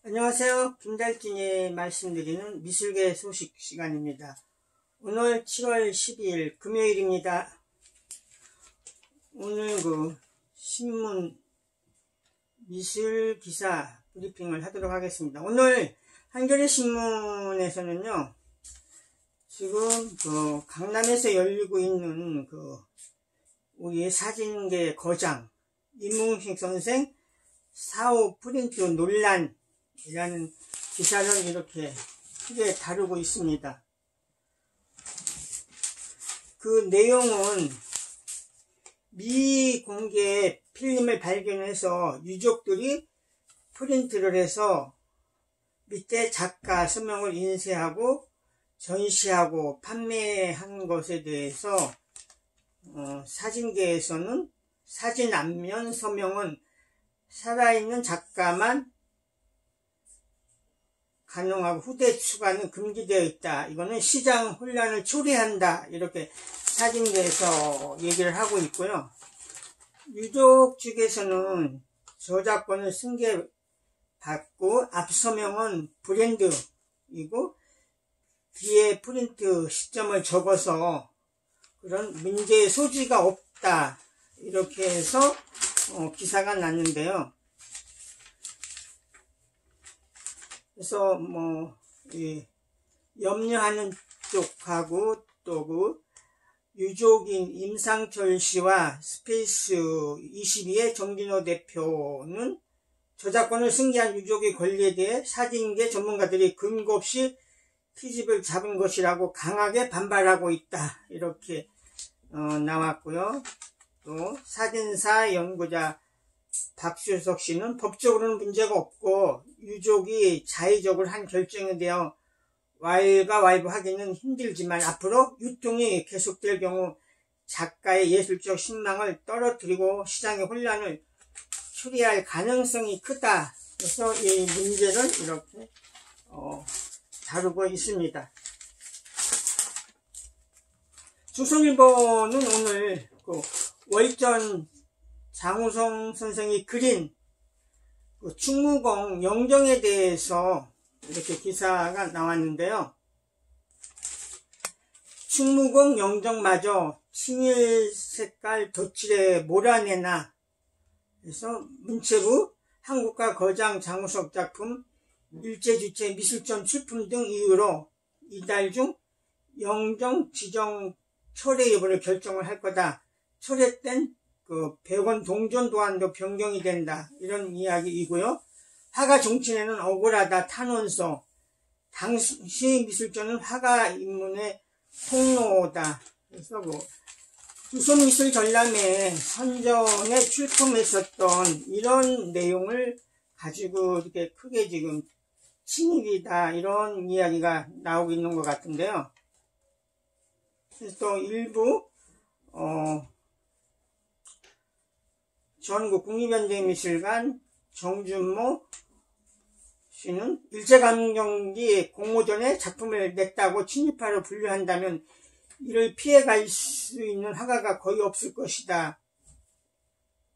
안녕하세요. 김달진이 말씀드리는 미술계 소식 시간입니다. 오늘 7월 12일 금요일입니다. 오늘 신문 미술 기사 브리핑을 하도록 하겠습니다. 오늘 한겨레 신문에서는요, 지금 강남에서 열리고 있는 우리의 사진계 거장 임웅식 선생 4호 프린트 논란이라는 기사를 이렇게 크게 다루고 있습니다. 그 내용은 미공개 필름을 발견해서 유족들이 프린트를 해서 밑에 작가 서명을 인쇄하고 전시하고 판매한 것에 대해서 사진계에서는 사진 앞면 서명은 살아있는 작가만 가능하고 후대 추가는 금기되어 있다. 이거는 시장 혼란을 초래한다. 이렇게 사진계에서 얘기를 하고 있고요. 유족 측에서는 저작권을 승계받고 앞 서명은 브랜드이고 뒤에 프린트 시점을 적어서 그런 문제의 소지가 없다. 이렇게 해서 기사가 났는데요. 그래서 염려하는 쪽하고 또 유족인 임상철 씨와 스페이스 22의 정진호 대표는 저작권을 승계한 유족의 권리에 대해 사진계 전문가들이 근거 없이 트집을 잡은 것이라고 강하게 반발하고 있다. 이렇게 나왔고요. 또 사진사 연구자 박수석 씨는 법적으로는 문제가 없고 유족이 자의적으로 한 결정에 대해 왈가왈부하기는 힘들지만 앞으로 유통이 계속될 경우 작가의 예술적 신망을 떨어뜨리고 시장의 혼란을 초래할 가능성이 크다. 그래서 이 문제를 이렇게 다루고 있습니다. 조선일보는 오늘 월전 장우성 선생이 그린 충무공 영정에 대해서 이렇게 기사가 나왔는데요. 충무공 영정마저 친일 색깔 덧칠에 몰아내나. 그래서 문체부 한국가 거장 장우석 작품 일제주체 미술전 출품 등 이유로 이달 중 영정 지정 철회 여부를 결정을 할 거다. 철회된 100원 동전 도안도 변경이 된다. 이런 이야기이고요. 화가 정치에는 억울하다. 탄원서. 당시 미술전은 화가 인문의 통로다. 그래서 조선미술 전람회 선전에 출품했었던 이런 내용을 가지고 이렇게 크게 지금 친일이다. 이런 이야기가 나오고 있는 것 같은데요. 그래서 또 일부 전국 국립현대미술관 정준모 씨는 일제강점기 공모전에 작품을 냈다고 친일파로 분류한다면 이를 피해갈 수 있는 화가가 거의 없을 것이다.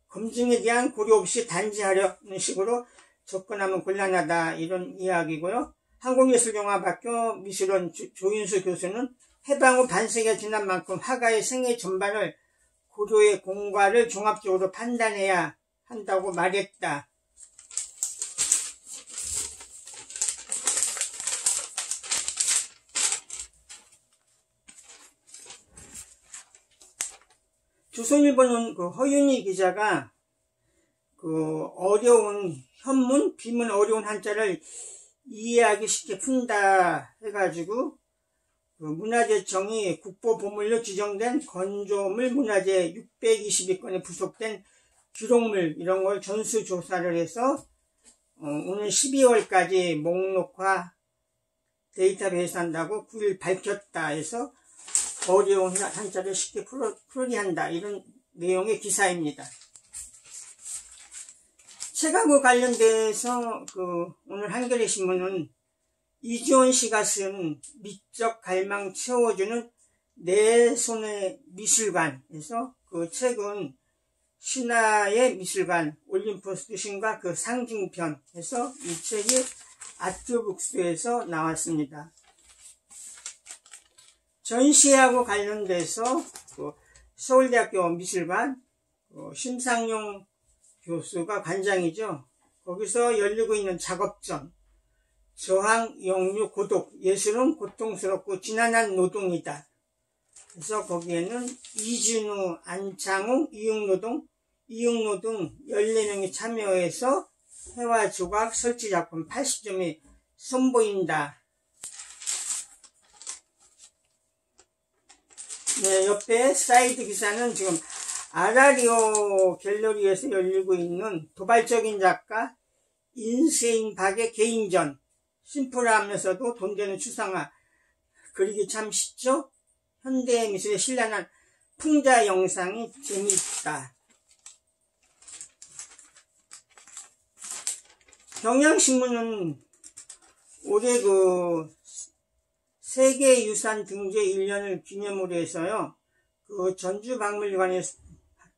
검증에 대한 고려 없이 단지하려는 식으로 접근하면 곤란하다. 이런 이야기고요. 한국예술경합학교 미술원 조윤수 교수는 해방 후 반세기가 지난 만큼 화가의 생애 전반을 고도의 공과를 종합적으로 판단해야 한다고 말했다. 조선일보는 허윤희 기자가 어려운 현문, 비문 어려운 한자를 이해하기 쉽게 푼다 해가지고 문화재청이 국보보물로 지정된 건조물 문화재 622건에 부속된 기록물 이런 걸 전수조사를 해서 오늘 12월까지 목록화 데이터베이스 한다고 9일 밝혔다 해서 어려운 한자를 쉽게 풀이한다. 이런 내용의 기사입니다. 책하고 관련돼서 오늘 한겨레 신문은 이지원 씨가 쓴 미적 갈망 채워주는 내 손의 미술관에서 그 책은 신화의 미술관 올림포스 신과 그 상징편에서 이 책이 아트북스에서 나왔습니다. 전시하고 관련돼서 그 서울대학교 미술관 심상용 교수가 관장이죠. 거기서 열리고 있는 작업전, 저항, 역류, 고독, 예술은 고통스럽고 지난한 노동이다. 그래서 거기에는 이진우, 안창웅, 이응노 등 14명이 참여해서 회화 조각 설치 작품 80점이 선보인다. 네, 옆에 사이드 기사는 지금 아라리오 갤러리에서 열리고 있는 도발적인 작가 인세인 박의 개인전, 심플하면서도 돈 되는 추상화, 그리기 참 쉽죠? 현대미술에 신랄한 풍자 영상이 재미있다. 경향신문은 올해 그 세계유산 등재 1년을 기념으로 해서요, 그 전주박물관의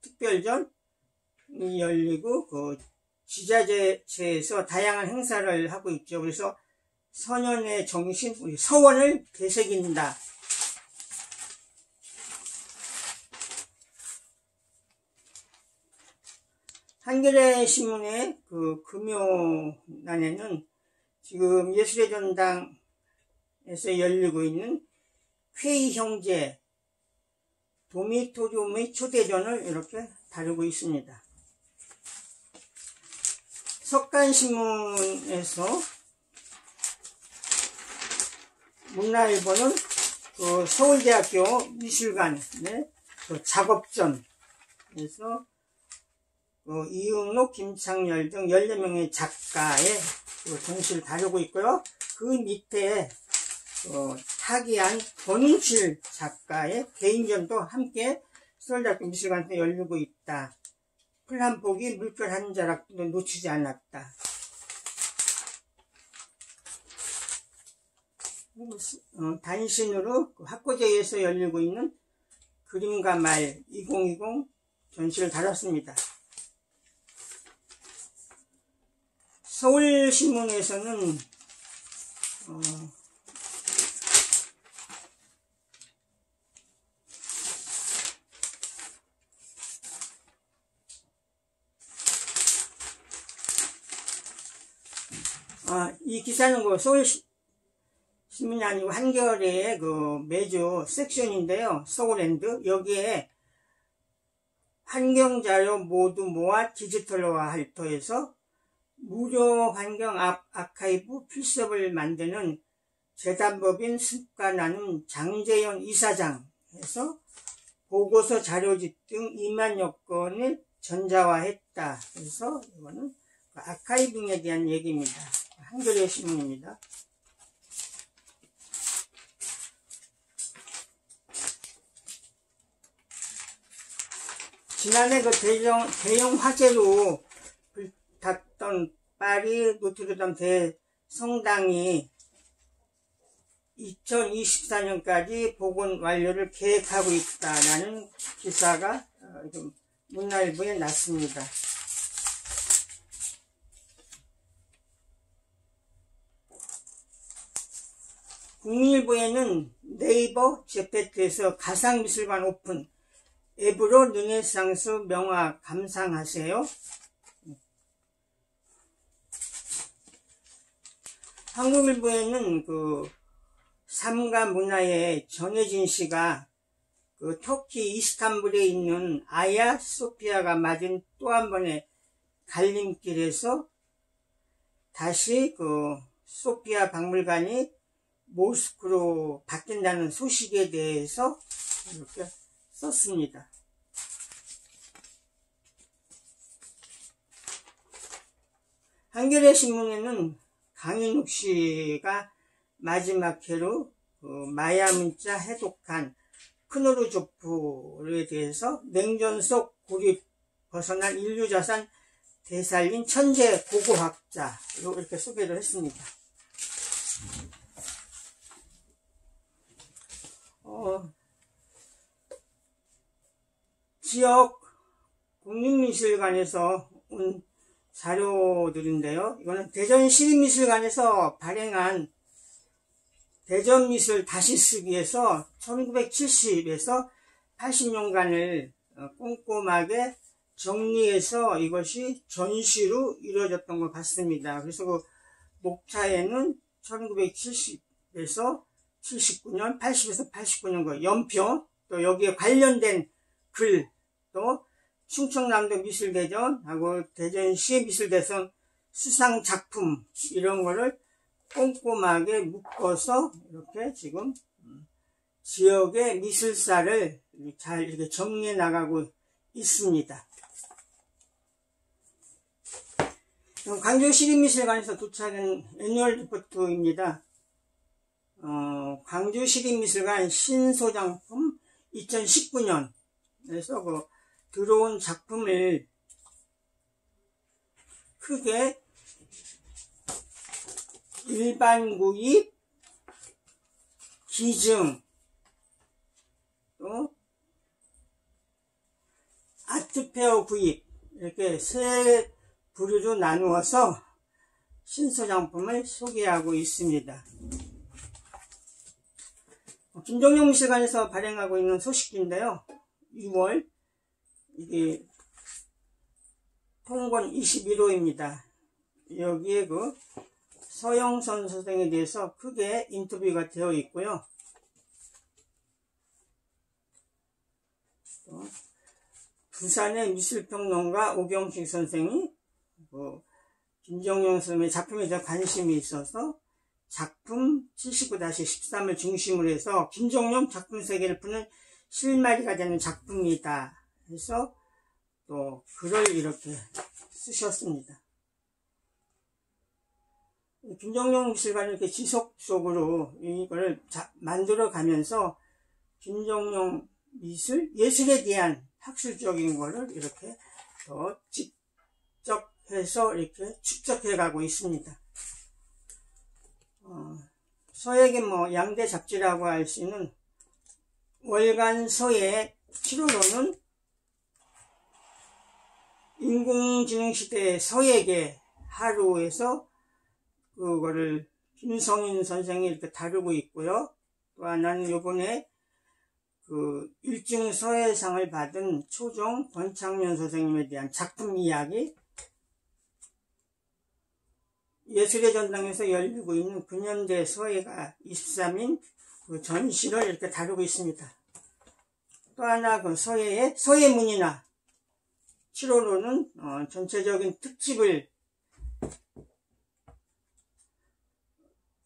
특별전이 열리고, 그 지자체에서 다양한 행사를 하고 있죠. 그래서 서년의 정신, 우리 서원을 되새긴다. 한겨레 신문의 그 금요난에는 지금 예술의 전당에서 열리고 있는 퀘이 형제 도미토리움의 초대전을 이렇게 다루고 있습니다. 석간신문에서 문화일보는 그 서울대학교 미술관의 그 작업전에서 이응록, 김창렬 등 14명의 작가의 전시를 다루고 있고요. 그 밑에 타기한 권은칠 작가의 개인전도 함께 서울대학교 미술관에서 열리고 있다. 풀 한 폭이 물결 한 자락도 놓치지 않았다. 단신으로 학고제에서 열리고 있는 그림과 말 2020 전시를 다뤘습니다. 서울신문에서는 이 기사는 그 서울신문이 아니고 한겨레의 그 매주 섹션인데요. 서울랜드. 여기에 환경자료 모두 모아 디지털화할 터에서 무료 환경 아카이브 필섭을 만드는 재단법인 습관하는 장재현 이사장에서 보고서 자료집 등 2만여 건을 전자화했다. 그래서 이거는 아카이빙에 대한 얘기입니다. 한겨레 신문입니다. 지난해 그 대형 화재로 불탔던 파리 노트르담 대성당이 2024년까지 복원 완료를 계획하고 있다라는 기사가 문화일보에 났습니다. 국민일보에는 네이버 제페트에서 가상미술관 오픈, 앱으로 르네상스 명화 감상하세요. 한국일보에는 그 삼가 문화의 전혜진 씨가 그 터키 이스탄불에 있는 아야 소피아가 맞은 또 한 번의 갈림길에서 다시 그 소피아 박물관이 모스크로 바뀐다는 소식에 대해서 이렇게 썼습니다. 한겨레 신문에는 강인욱 씨가 마지막 회로 그 마야 문자 해독한 크누르조프에 대해서 냉전 속 고립 벗어난 인류자산 되살린 천재 고고학자로 이렇게 소개를 했습니다. 지역 국립미술관에서 온 자료들인데요. 이거는 대전시립미술관에서 발행한 대전미술 다시 쓰기에서 1970에서 80년간을 꼼꼼하게 정리해서 이것이 전시로 이루어졌던 것 같습니다. 그래서 그 목차에는 1970에서 79년, 80에서 89년 그 연표, 또 여기에 관련된 글, 또 충청남도 미술대전하고 대전시의 미술대전 수상작품 이런 거를 꼼꼼하게 묶어서 이렇게 지금 지역의 미술사를 잘 이렇게 정리해 나가고 있습니다. 광주시립미술관에서 도착한 애니얼 리포트입니다. 광주시립미술관 신소장품 2019년에서 그 들어온 작품을 크게 일반 구입, 기증, 또 아트페어 구입 이렇게 세 부류로 나누어서 신소장품을 소개하고 있습니다. 김정용 미술관에서 발행하고 있는 소식지인데요. 6월 이게 통권 21호입니다. 여기에 그 서영선 선생에 대해서 크게 인터뷰가 되어 있고요. 부산의 미술평론가 오경식 선생이 김정용 선생의 작품에 대한 관심이 있어서 작품 79-13을 중심으로 해서 김정용 작품 세계를 푸는 실마리가 되는 작품이다 해서 또 글을 이렇게 쓰셨습니다. 김정용 미술관이 이렇게 지속적으로 이걸 만들어 가면서 김정용 예술에 대한 학술적인 거를 이렇게 더 직접 해서 이렇게 축적해 가고 있습니다. 서예계 양대 잡지라고 할 수 있는 월간 서예 7호로는 인공지능 시대의 서예계 하루에서 그거를 김성인 선생이 이렇게 다루고 있고요. 또 하나는 요번에 그 일중 서예상을 받은 초종 권창윤 선생님에 대한 작품 이야기, 예술의 전당에서 열리고 있는 근현대 서예가 23인 그 전시를 이렇게 다루고 있습니다. 또 하나 그 서예의 서예문이나 7호로는 전체적인 특집을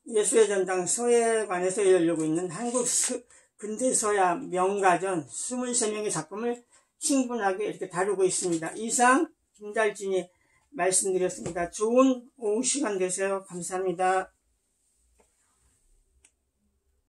예술의 전당 서예관에서 열리고 있는 한국 근대서야 명가전 23명의 작품을 충분하게 이렇게 다루고 있습니다. 이상 김달진이 말씀드렸습니다. 좋은 오후 시간 되세요. 감사합니다.